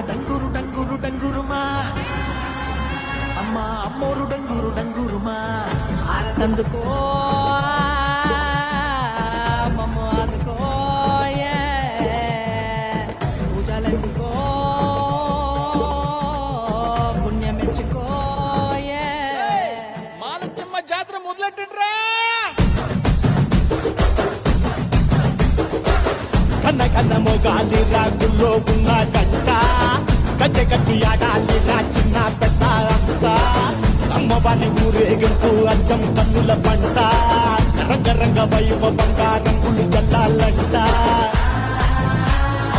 డంగురు డంగురు డంగురుమా అమ్మ అమ్మోరు డంగురు డంగురుమా అందుకో మమ్మ అందుకో పూజలందుకో పుణ్యమెచ్చుకో మాలచ్చమ్మ జాతర మొదలెట్టండ్రా కన్న కన్న మొగాలి రాగుల్లో ఉన్న గంట కచ్చగట్టి ఆడాలిరా చిన్న పెద్ద అంతా అమ్మవారి ఊరేగింపు అచ్చం కన్నుల పంట రంగరంగ వైభవంగా రంగులు జల్లాలంట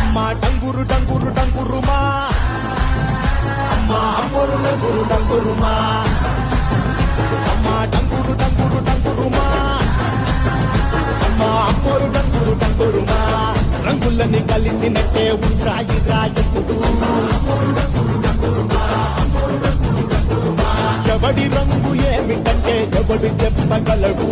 అమ్మ డంగురు డంగురు డంగురుమా అమ్మ అమ్మోరు డంగురు డంగురుమా అమ్మ డంగురు డంగురు డంగురుమా అమ్మ అమ్మోరు డంగురు డంగురుమా రంగులని కలిసినట్టే ఉంటాయి రాజపుడు ఎవడి రంగు ఏమిటంటే ఎవడు చెప్పగలడు